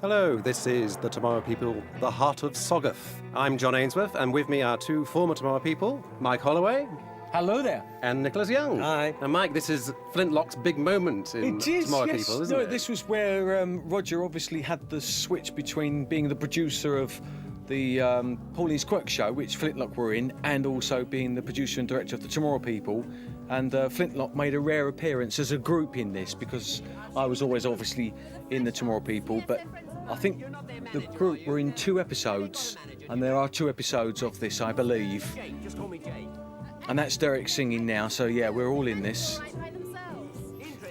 Hello, this is the Tomorrow People, the Heart of Sogguth. I'm John Ainsworth, and with me are two former Tomorrow People, Mike Holloway. Hello there. And Nicholas Young. Hi. And Mike, this is Flintlock's big moment in Tomorrow People, isn't it? This was where Roger obviously had the switch between being the producer of the Pauline's Quirk show, which Flintlock were in, and also being the producer and director of the Tomorrow People. And Flintlock made a rare appearance as a group in this, because I was always obviously in the Tomorrow People, but I think the group were in 2 episodes, and there are 2 episodes of this, I believe. And that's Derek singing now, so yeah, we're all in this.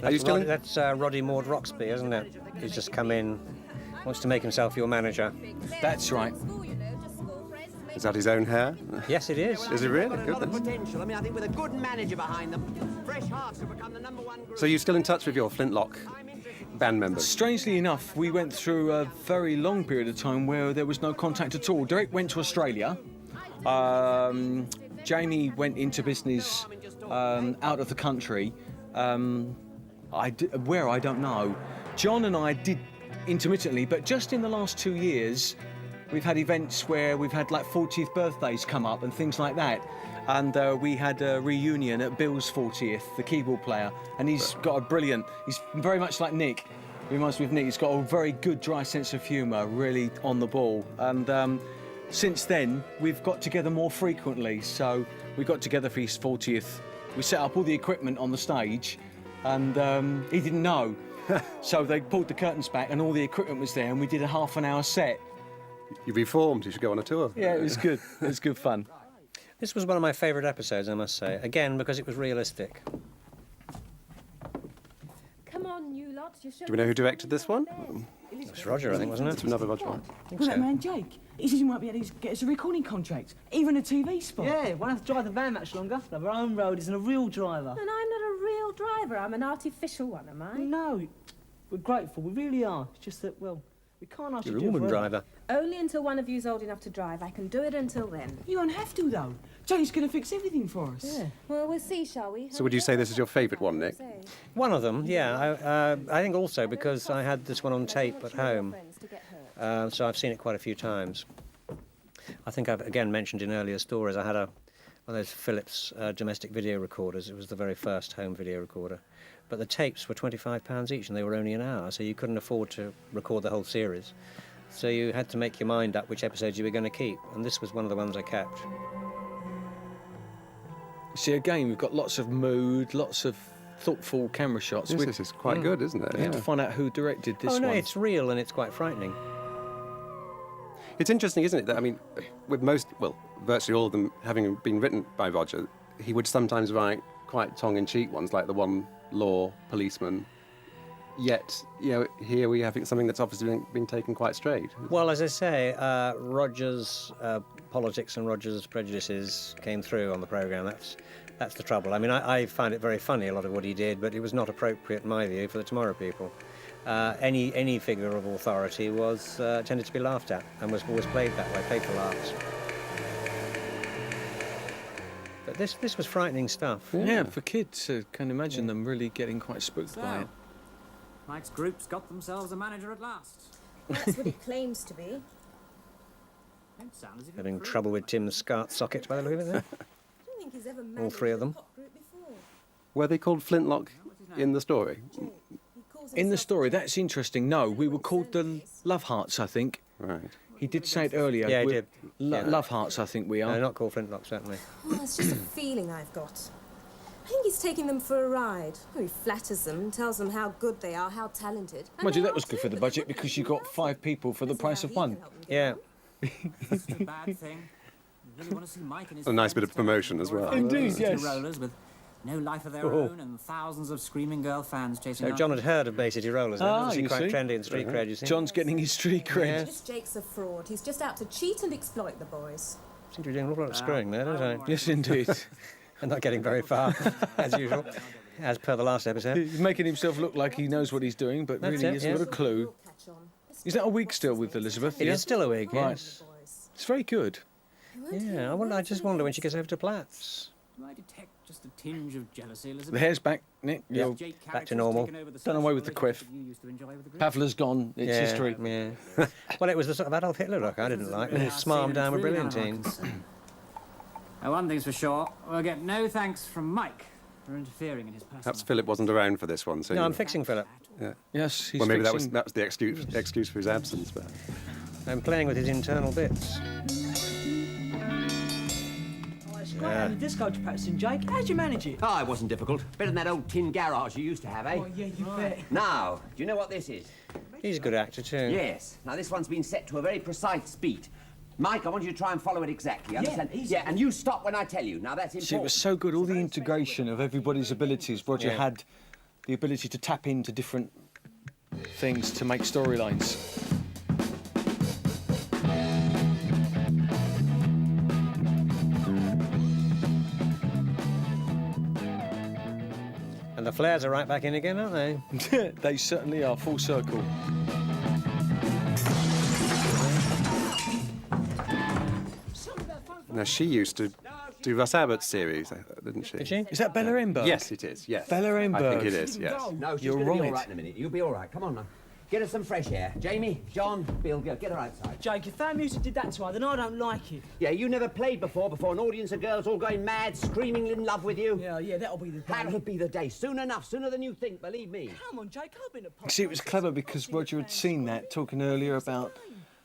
Are you still in? That's Roddy Maud Roxby, isn't it? He's just come in, wants to make himself your manager. That's right. Is that his own hair? Yes, it is. Is it really? Goodness. Potential. I mean, I think with a good manager behind them, Fresh Hearts could become the #1 group. So you're still in touch with your Flintlock band members? Strangely enough, we went through a very long period of time where there was no contact at all. Derek went to Australia. Jamie went into business out of the country. Where, I don't know. John and I did intermittently, but just in the last 2 years, we've had events where we've had like 40th birthdays come up and things like that. And we had a reunion at Bill's 40th, the keyboard player, and he's got a brilliant, he's very much like Nick. He reminds me of Nick. He's got a very good, dry sense of humour, really on the ball. And since then, we've got together more frequently. So we got together for his 40th. We set up all the equipment on the stage, and he didn't know. So they pulled the curtains back and all the equipment was there, and we did a half-an-hour set. You reformed, you should go on a tour. Yeah, it was good. It was good fun. This was one of my favourite episodes, I must say. Again, because it was realistic. Come on, you lot. Do we know who directed this one? It was Roger, I think, wasn't It's it? another Roger one. Well, that man Jake, he says he might be able to get us a recording contract, even a TV spot. Yeah, won't have to drive the van much longer. Have our own road isn't a real driver. And I'm not a real driver. I'm an artificial one, am I? No, we're grateful. We really are. It's just that, well, we can't ask You're a you to do it woman forever. driver. Only until one of you's old enough to drive. I can do it until then. You won't have to, though. Jake's going to fix everything for us. Yeah. Well, we'll see, shall we? So would you say this is your favourite one, Nick? One of them, yeah. I think also because I had this one on tape at home, so I've seen it quite a few times. I think I've, again, mentioned in earlier stories, I had one of those Philips domestic video recorders. It was the very first home video recorder. But the tapes were £25 each, and they were only an hour, so you couldn't afford to record the whole series. So you had to make your mind up which episodes you were going to keep, and this was one of the ones I kept. See, again, we've got lots of mood, lots of thoughtful camera shots. Yes, this is quite good, isn't it? We had to find out who directed this Oh, no, one. it's real and it's quite frightening. It's interesting, isn't it, that, I mean, with most, well, virtually all of them having been written by Roger, he would sometimes write quite tongue-in-cheek ones, like the one law policeman. Yet, you know, here we have something that's obviously been taken quite straight. Well, as I say, Roger's politics and Roger's prejudices came through on the programme. That's the trouble. I mean, I find it very funny, a lot of what he did, but it was not appropriate, in my view, for the Tomorrow People. Any figure of authority was tended to be laughed at and was always played that way, played for laughs. But this was frightening stuff. Yeah, for kids, I can imagine them really getting quite spooked by it. Mike's group's got themselves a manager at last. That's what he claims to be. Don't sound as if Having you're trouble with Tim's SCART socket by the look of it there. I don't think he's ever All 3 of them. Were they called Flintlock in the story? In the story, that's interesting. No, we were called the Love Hearts, I think. Right. He did say it earlier. Yeah, he We're did. Yeah. Love Hearts, I think we are. No, not called Flintlock, certainly. Well, it's just a feeling I've got. I think he's taking them for a ride. He flatters them and tells them how good they are, how talented. Mind you, that was good for the budget because you got 5 people for the price of 1. Yeah. It's a bad thing. You really want to see Mike and his A nice bit friends of promotion as well. Indeed, City yes. rollers with no life of their Oh. own and thousands of screaming girl fans chasing So after John them. had heard of Bay City Rollers. Ah, Obviously you quite see. trendy in street cred, you see. John's getting his street cred. Yeah. This Jake's a fraud. He's just out to cheat and exploit the boys. Seem to be doing an awful lot of screwing there, don't I? Yes, indeed. And not getting very far, as usual, as per the last episode. He's making himself look like he knows what he's doing, but That's really it, he hasn't yes. got a clue. Is that a wig still with Elizabeth? It yeah? is still a wig, Right. yes. It's very good. Yeah, I just wonder when she gets over to Platt's. Do I detect Just a tinge of jealousy, Elizabeth. The hair's back, Nick. You're Jake back to Carrick's normal. taken over the Done away with social the quiff. relationship you used to enjoy with the group. Pavla's gone. It's history. Yeah. Well, it was the sort of Adolf Hitler look I didn't like. Yeah, Smile down with it's really brilliantines. One thing's for sure, we'll get no thanks from Mike for interfering in his personal... Perhaps Philip wasn't around for this one, so... No, I'm fixing Philip. Yes, he's well, maybe fixing... that was the excuse for his absence, but... I'm playing with his internal bits. Great having the disco practicing, Jake. How'd you manage it? Oh, it wasn't difficult. Better than that old tin garage you used to have, eh? Oh, yeah, you bet. Now, do you know what this is? He's a good actor too. Yes. Now, this one's been set to a very precise beat. Mike, I want you to try and follow it exactly, understand? easy. Yeah, and you stop when I tell you. Now, that's important. See, it was so good, all the integration of everybody's abilities. Roger Yeah. had the ability to tap into different things to make storylines. And the flares are right back in again, aren't they? They certainly are, full circle. Now, she used to do Russ Abbott's series, didn't she? Did she? Is that Bella Emberg? Yes, it is, yes. Bella I think Emberg. it is, yes. No, she's You're going to be right. all right in a minute. You'll be all right. Come on, now. Get us some fresh air. Jamie, John, Bill, get her outside. Jake, if that music did that to her, then I don't like it. Yeah, you never played before an audience of girls all going mad, screaming in love with you. Yeah, that'll be the day. That'll be the day. Soon enough, sooner than you think, believe me. Come on, Jake, I've been to pop. See, it was clever because Roger had seen that, talking earlier about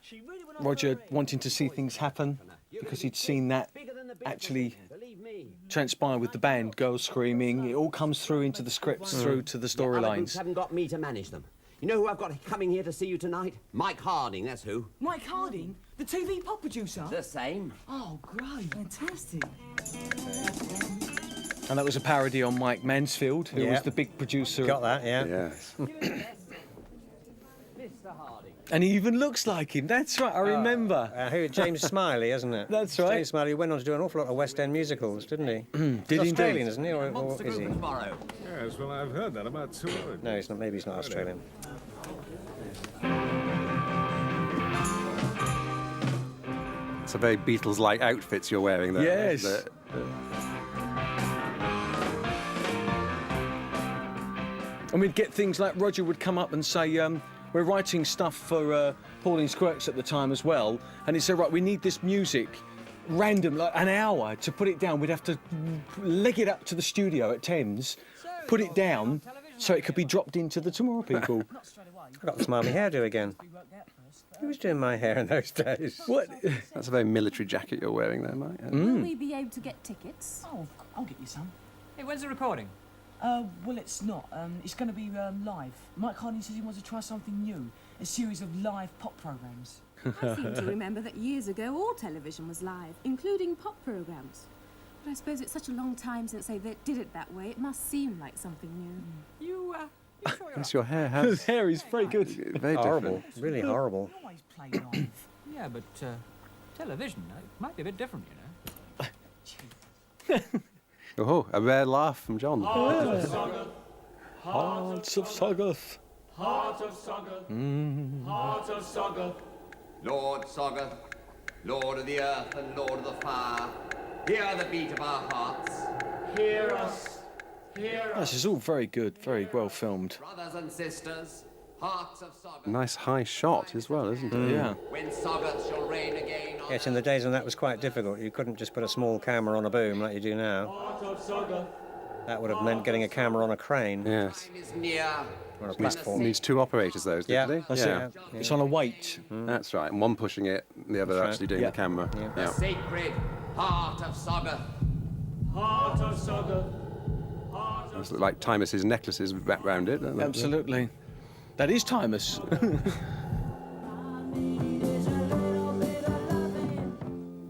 She really went on Roger her own. wanting to see things happen, because he'd seen that Bigger than the big actually believe me. transpire with the band, girls screaming. It all comes through into the scripts, through to the Other groups storylines. haven't got me to manage them. You know who I've got coming here to see you tonight? Mike Harding, that's who. Mike Harding, the TV pop producer. The same. Oh, great, fantastic. And that was a parody on Mike Mansfield, who was Yeah. the big producer. Got that, yeah. Yes. Mr. Harding. And he even looks like him. That's right, I remember. Who? James Smiley, isn't it? That's right. James Smiley went on to do an awful lot of West End musicals, didn't he? Did He's he Australian, indeed? isn't he? Or Monster is group he? tomorrow. Yes, well, I've heard that about two of them. No, he's not. Maybe he's not Australian. It's a very Beatles-like outfits you're wearing there. Yes. isn't it? And we'd get things like Roger would come up and say, we're writing stuff for Pauline Squirks at the time as well, and he'd say, right, we need this music, random, like an hour to put it down. We'd have to leg it up to the studio at Thames, put it down, so it could be dropped into the Tomorrow People. I got the smarmy hairdo again. Who was doing my hair in those days? What? That's a very military jacket you're wearing there, Mike. Will we be able to get tickets? Oh, I'll get you some. Hey, when's the recording? Well, it's not. It's going to be live. Mike Harding says he wants to try something new, a series of live pop programs. I seem to remember that years ago all television was live, including pop programs. But I suppose it's such a long time since they did it that way, it must seem like something new. You sure you're Yes, your hair His has... hair is very good. Very Horrible. different. Really horrible. We always play live. Yeah, but television, it might be a bit different, you know. Oh, a rare laugh from John. Hearts of Sogguth. Heart of Sogguth, Heart of Sogguth. Lord Sogguth, Lord of the earth and Lord of the fire, hear the beat of our hearts. Hear us, hear us. This is all very good, very well filmed. Brothers and sisters, hearts of Sogguth. Nice high shot as well, isn't it? Yeah. When Sogguth shall reign again on Yes, in the days when that was quite difficult. You couldn't just put a small camera on a boom like you do now. Heart of Sogguth. That would have meant getting a camera on a crane Yes. time is near. or a Needs, platform. needs two operators, those, Yeah, didn't That's yeah. it. It's on a weight. That's right. And one pushing it, and the other That's actually right. doing Yeah. the camera. Yeah. Sacred heart of Sogguth. Heart of Sogguth. Heart of It's like Timus's necklaces wrapped round it. don't they? Absolutely. That is Timus.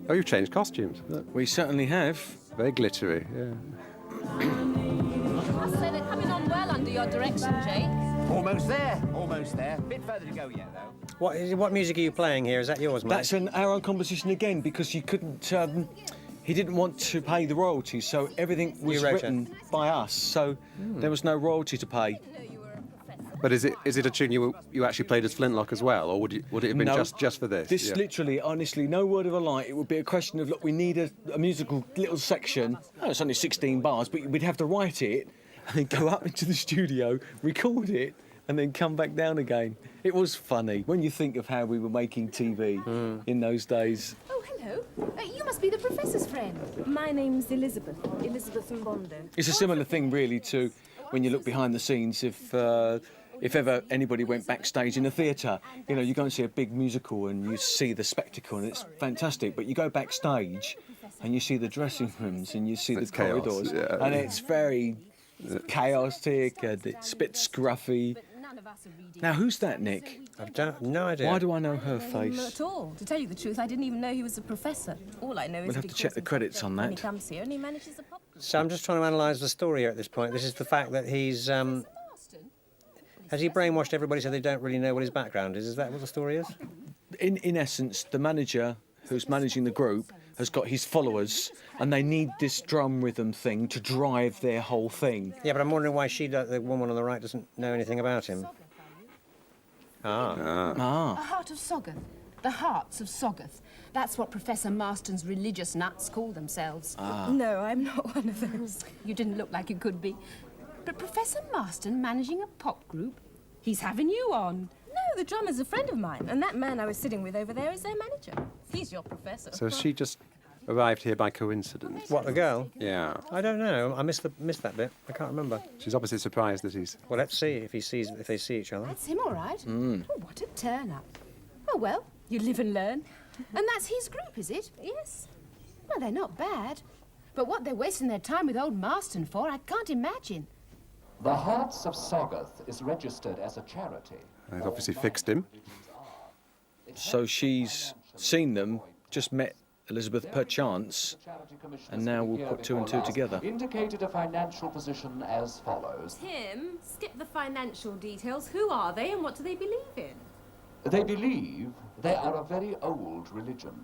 Oh, you've changed costumes. We certainly have. Very glittery, yeah. I must say they're coming on well under your direction, Jake. Almost there, almost there. Bit further to go yet, though. What music are you playing here? Is that yours, mate? That's our own composition again because you couldn't. He didn't want to pay the royalties, so everything was wrote it? written by us. So there was no royalty to pay. But is it a tune you actually played as Flintlock as well, or would it have been No. just for this? This Yeah. literally, honestly, no word of a lie. It would be a question of, look, we need a musical little section. Oh, it's only 16 bars, but we'd have to write it and then go up into the studio, record it, and then come back down again. It was funny when you think of how we were making TV in those days. Oh, hello. You must be the professor's friend. My name's Elizabeth. Elizabeth Mbondo. It's a similar thing, really, to when you look behind the scenes. If ever anybody went backstage in a theatre, you know, you go and see a big musical and you see the spectacle and it's fantastic. But you go backstage and you see the dressing rooms and you see the chaos, corridors, yeah. and it's very chaotic and it's a bit scruffy. Now, who's that, Nick? I've no idea. Why do I know her Not face? at all. To tell you the truth, I didn't even know he was a professor. All I know is We'll that have he to check calls the himself credits a on When he that. comes here and he manages a pop group. So I'm just trying to analyse the story here at this point. This is the fact that he's... has he brainwashed everybody so they don't really know what his background is? Is that what the story is? In essence, the manager who's managing the group has got his followers, and they need this drum rhythm thing to drive their whole thing. Yeah, but I'm wondering why the woman on the right doesn't know anything about him. A Heart of Sogguth. The Hearts of Sogguth. That's what Professor Marston's religious nuts call themselves. No, I'm not one of those. You didn't look like you could be. But Professor Marston managing a pop group? He's having you on. No, the drummer's a friend of mine, and that man I was sitting with over there is their manager. He's your professor. So she just arrived here by coincidence? What, the girl? Yeah. I don't know. I missed that bit. I can't remember. She's obviously surprised that he's... Well, let's see if they see each other. That's him, all right. Oh, what a turn-up. Oh, well, you live and learn. And that's his group, is it? Yes. Well, they're not bad. But what they're wasting their time with old Marston for, I can't imagine. The Hearts of Sogguth is registered as a charity. They've obviously fixed him. So she's seen them, just met Elizabeth per chance, and now we'll put two and two together. Indicated a financial position as follows. Tim, skip the financial details. Who are they and what do they believe in? They believe they are a very old religion.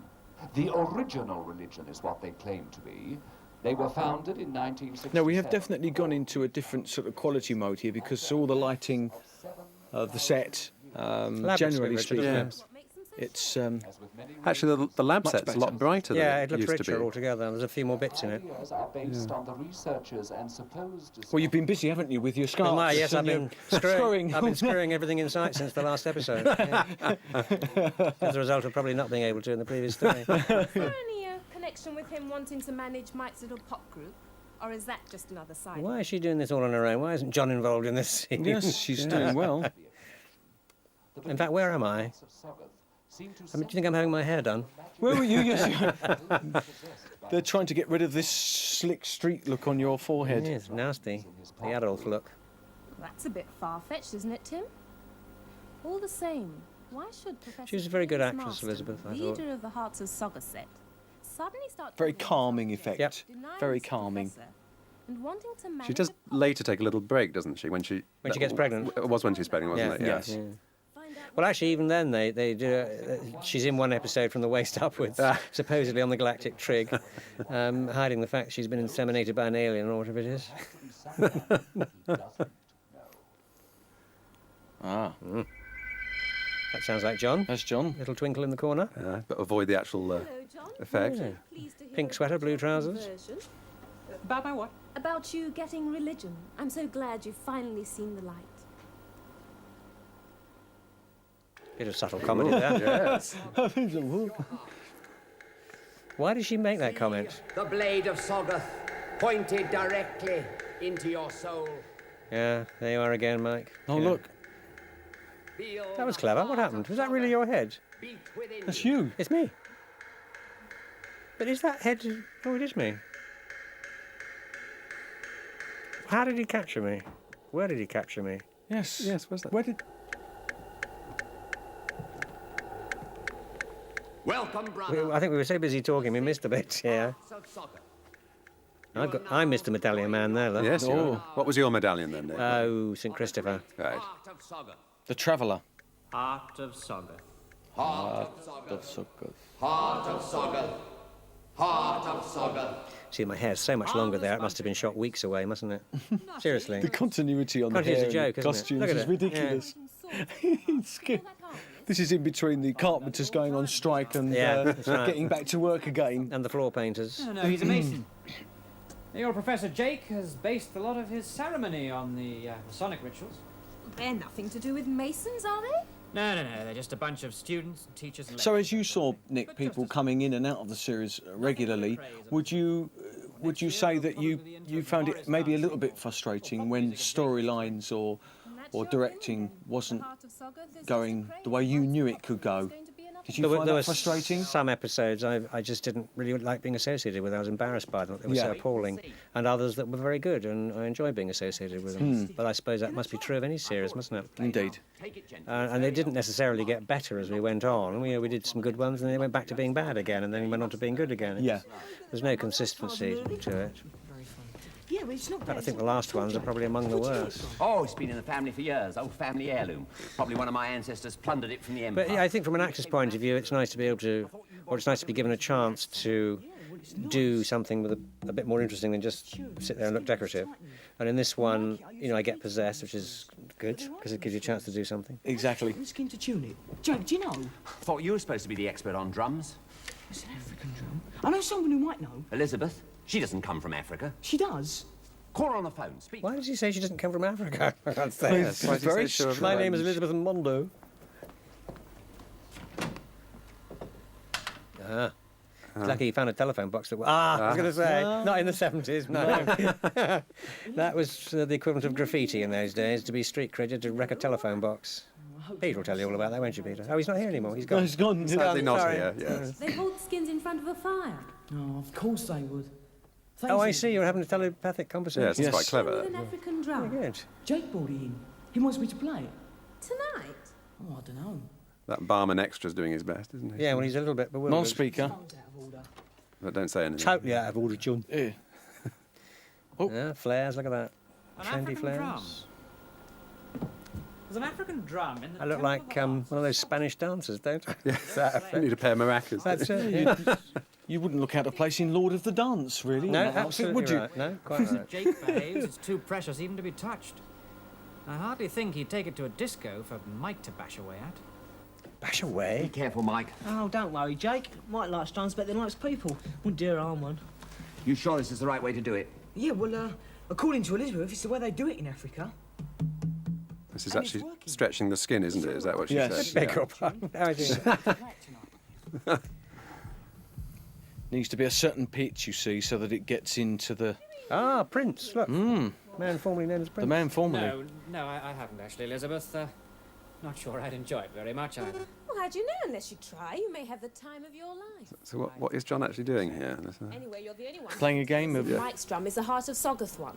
The original religion is what they claim to be. They were founded in 1967. No, we have definitely gone into a different sort of quality mode here because all the lighting of the set, generally speaking, it's... Actually, the lab Much set's better. a lot brighter than Yeah, it it looks used to richer be. altogether. There's a few more bits in it. Are based on the researchers and supposed... Well, you've been busy, haven't you, with your scarves? Well, yes, I've and been your screwing. I've been screwing everything in sight since the last episode. Yeah. As a result of probably not being able to in the previous story. Is there any connection with him wanting to manage Mike's little pop group? Or is that just another side? Why is she doing this all on her own? Why isn't John involved in this scene? Yes, she's doing well. In fact, where am I? Do you think I'm having my hair done? Where were you? Yes. They're trying to get rid of this slick street look on your forehead. It is nasty. The adult look. That's a bit far-fetched, isn't it, Tim? All the same, why should Professor... She was a very good James actress, Marston, Elizabeth, I leader thought. of the Hearts of Sogguth set, suddenly start... Very talking calming himself, effect. denying Very he's the calming. professor, and wanting to manage She does a pop later take a little break, doesn't she? When she gets pregnant. It was when she's pregnant, wasn't it? Yes. Yeah. Well, actually, even then, they do. She's in one episode from the waist upwards, supposedly on the galactic trig, hiding the fact she's been inseminated by an alien or whatever it is. That sounds like John. That's John. Little twinkle in the corner. But avoid the actual Hello, John. effect. Yeah. Pleased to hear Pink a sweater, blue different trousers. version. About my what? About you getting religion. I'm so glad you've finally seen the light. Bit of subtle comedy there. Yes. Why did she make that comment? The blade of Sogguth pointed directly into your soul. Yeah, there you are again, Mike. Oh, Yeah. look, Feel That was the clever. What heart happened? of Was that really your head? beat within that's you. you. It's me. But is that head... Oh, it is me. How did he capture me? Where did he capture me? Yes. Yes, where's that? Where did... Welcome, brother. I think we were so busy talking, we missed a bit, yeah. Hearts of Sogguth. I'm Mr. Medallion Man there, look. Yes, you Oh. are. What was your medallion then, Nick? Oh, St. Christopher. Right. Heart of Sogguth. The Traveller. Heart of Sogguth. Heart of Sogguth. So good. Heart of Sogguth. Heart of Sogguth. See, my hair's so much longer there, it must have been shot weeks away, mustn't it? Seriously. The continuity on the Continuity's hair a and joke, isn't it? costumes Look at is it. ridiculous. It's good. This is in between the carpenters going on strike and That's right. getting back to work again. And the floor painters. No, he's a mason. Your Professor Jake has based a lot of his ceremony on the Masonic rituals. They're nothing to do with Masons, are they? No, they're just a bunch of students and teachers and So as you saw, Nick, people coming in and out of the series regularly, would you say that you found it maybe a little bit frustrating when storylines or directing wasn't going the way you knew it could go? Did you find that frustrating? Some episodes I just didn't really like being associated with. I was embarrassed by them. They were so appalling. And others that were very good, and I enjoyed being associated with them. But I suppose that must be true of any series, mustn't it? Indeed. And they didn't necessarily get better as we went on. We did some good ones, and they went back to being bad again, and then went on to being good again. Yeah. There's no consistency to it. Yeah, but it's not But I think the last ones are probably among the worst. Oh, it's been in the family for years. Old family heirloom. Probably one of my ancestors plundered it from the Empire. But yeah, I think from an actor's point of view, it's nice to be able to, or it's nice to be given a chance to do something with a bit more interesting than just sit there and look decorative. And in this one, I get possessed, which is good, because it gives you a chance to do something. Exactly. I'm keen to tune it. Jake, do you know? Thought you were supposed to be the expert on drums. It's an African drum. I know someone who might know. Elizabeth. She doesn't come from Africa. She does. Call her on the phone. Speak. Why did you say she doesn't come from Africa? That's very strange. My name is Elizabeth Mondo. Lucky you found a telephone box that... I was going to say, not in the 70s, no. That was the equivalent of graffiti in those days, to be street credit to wreck a telephone box. Peter will tell you all about that, won't you, Peter? Oh, he's not here anymore, he's gone. No, he's gone. Sadly not sorry. here, yes. They hold the skins in front of a fire. Oh, of course they would. Oh, I see, you're having a telepathic conversation. Yes, it's quite clever. With an African drum. Very good. Jake brought it in. He wants me to play it. Tonight? Oh, I don't know. That barman extra's doing his best, isn't he? Yeah, well, he's a little bit bewildered. Non-speaker. Phone's out of order. But don't say anything. Totally out of order, John. Yeah. Yeah, flares, look at that. An Trendy African flares. drum. There's an African drum in the I look temple like of the one of those Spanish dancers, don't I? Yes. You need a pair of maracas. That's it. You wouldn't look out of place in Lord of the Dance, really. No, in that outfit, absolutely would you? right. No, quite right. Jake behaves, it's too precious even to be touched. I hardly think he'd take it to a disco for Mike to bash away at. Bash Be away. careful, Mike. Oh, don't worry, Jake. Mike likes drums better than likes people. Wouldn't dare harm one. You sure this is the right way to do it? Yeah, well, according to Elizabeth, it's the way they do it in Africa. This is actually stretching the skin, isn't it? Is that what she Yes. said? Beg your pardon. How is it? Needs to be a certain pitch, you see, so that it gets into the... Ah, Prince, look. Man formerly known as Prince. The man formerly. No, I haven't actually, Elizabeth. Not sure I'd enjoy it very much either. Well, how do you know? Unless you try, you may have the time of your life. So what is John actually doing here? Anyway, you're the only one. Playing a game of... Mike's drum is the Heart of Sogguth one.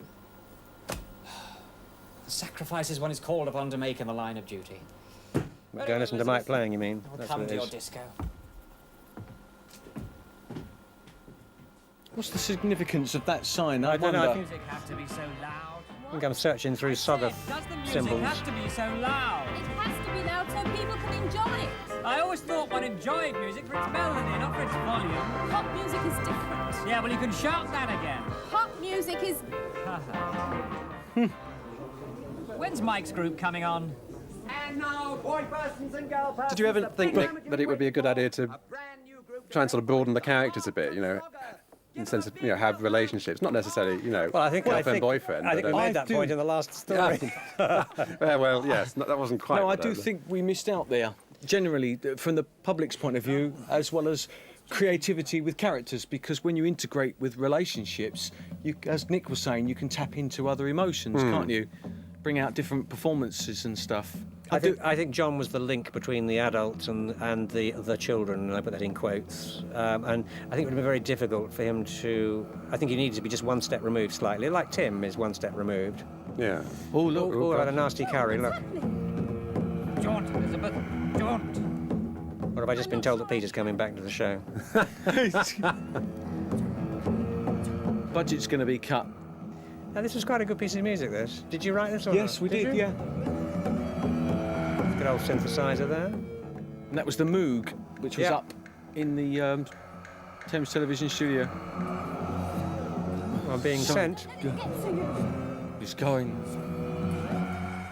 The sacrifices one is called upon to make in the line of duty. Go and listen to Mike playing, you mean? I'll That's come what to it your is. disco. What's the significance of that sign? I don't know, wonder. I Music has to be so loud. I think I'm searching through Sogguth Does the music symbols. have to be so loud? It has to be loud so people can enjoy it. I always thought one enjoyed music for its melody, not for its volume. Pop music is different. Yeah, well, you can shout that again. Pop music is... When's Mike's group coming on? And now, boy persons and girl persons. Did you ever think, Nick, that it would be a good idea to try and sort of broaden the characters a bit, in the sense of, have relationships, not necessarily, Well, I think girlfriend, boyfriend. I think we but, made that point in the last story. well, yes, that wasn't quite. No, I what do was. think we missed out there. Generally, from the public's point of view, as well as creativity with characters, because when you integrate with relationships, you, as Nick was saying, you can tap into other emotions, can't you? Bring out different performances and stuff. I think John was the link between the adults and the children, and I put that in quotes. And I think it would have been very difficult for him to... I think he needed to be just one step removed slightly, like Tim is one step removed. Yeah. Oh, look. Oh, had a nasty curry, look. Jaunt, Elizabeth, jaunt. Or have I just been told that Peter's coming back to the show? Budget's going to be cut. Now, this was quite a good piece of music, this. Did you write this or Yes, not? we did, you? yeah. Good old synthesizer there. And that was the Moog, which was Yeah. up in the Thames Television Studio. I'm being sent. He's going.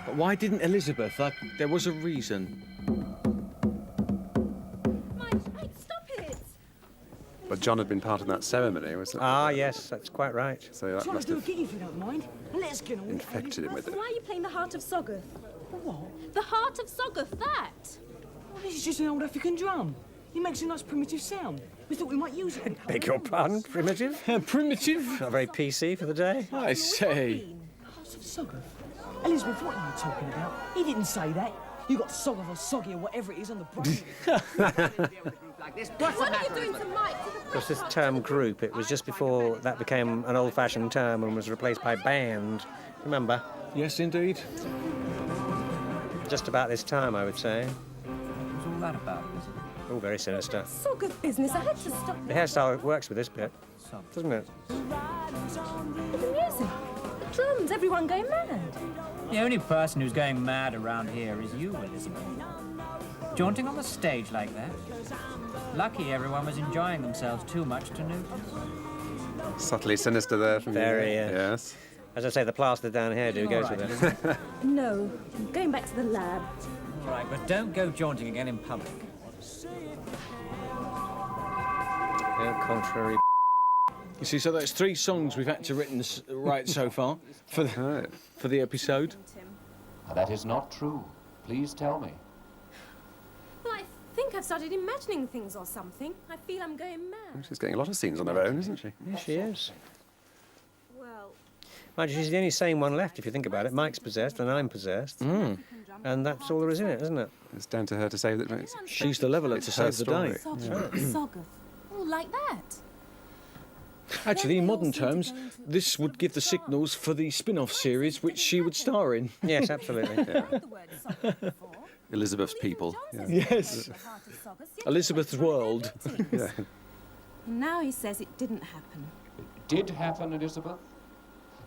But why didn't Elizabeth? There was a reason. Mike, stop it! But John had been part of that ceremony, wasn't it? Ah, yes, that's quite right. So that Try to must do a have gig if you don't mind. Let's get on with it. infected him with it. Why are you playing the Heart of Sogguth? What? The Heart of Sogguth, that! Well, this is just an old African drum. It makes a nice primitive sound. We thought we might use it. Beg your pardon, primitive? Primitive? Not very PC for the day. I say. Heart of Sogguth? Elizabeth, what are you talking about? He didn't say that. You got Sogguth or Soggy or whatever it is on the brain. What are you doing to Mike? Of course, this term group, it was just before that became an old-fashioned term and was replaced by band. Remember? Yes, indeed. Just about this time, I would say. What's all that about, Elizabeth? All very sinister. Sogguth business, I had to stop. The hairstyle works with this bit, doesn't it? The music, the drums, everyone going mad. The only person who's going mad around here is you, Elizabeth. Jaunting on the stage like that. Lucky everyone was enjoying themselves too much to notice. Subtly sinister there from Very, you. Yes. As I say, the plaster down hairdo goes with it. No, I'm going back to the lab. All right, but don't go jaunting again in public. No contrary. You see, so that's 3 songs we've had to write so far for the episode. That is not true. Please tell me. Well, I think I've started imagining things or something. I feel I'm going mad. She's getting a lot of scenes on her own, isn't she? Yes, she is. Well, Mind you, she's the only sane one left, if you think about it. Mike's possessed and I'm possessed. And that's all there is in it, isn't it? It's down to her to save the... She's the leveler to save the day. Sogguth. Oh, like that. Actually, in modern terms, this would give the signals for the spin-off series which she would star in. Yes, absolutely. Elizabeth's People. Yeah. Yes. Elizabeth's World. Yeah. And now he says it didn't happen. It did happen, Elizabeth.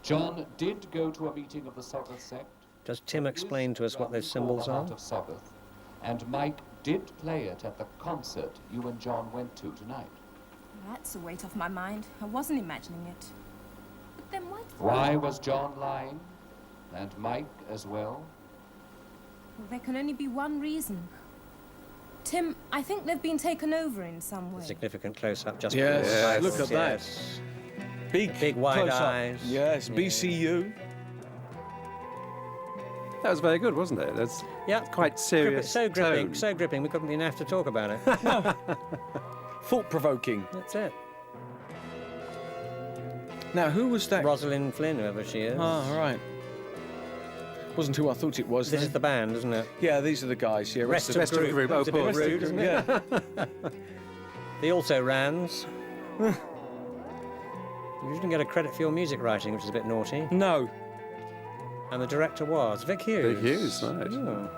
John did go to a meeting of the Sogguth sect. Does Tim explain to us what those symbols are? Heart of Sogguth. And Mike did play it at the concert you and John went to tonight. That's a weight off my mind. I wasn't imagining it. But then Why was John lying? And Mike as well? Well, there can only be one reason. Tim, I think they've been taken over in some way. Significant close-up just Yes, before the look at titles, that. yes. Big wide close-up. eyes. Yes, Yeah. BCU. That was very good, wasn't it? That's quite serious. So gripping, tone. so gripping, we couldn't even have to talk about it. Thought-provoking. That's it. Now, who was that? Rosalind Flynn, whoever she is. Ah, right. Wasn't who I thought it was. This then. is the band, isn't it? Yeah, these are the guys. Yeah, Rest of group. Oh, It's a bit poor rude, group. isn't it? Yeah. The also-rans. You didn't get a credit for your music writing, which is a bit naughty. No. And the director was Vic Hughes. Big Hughes, right. Oh.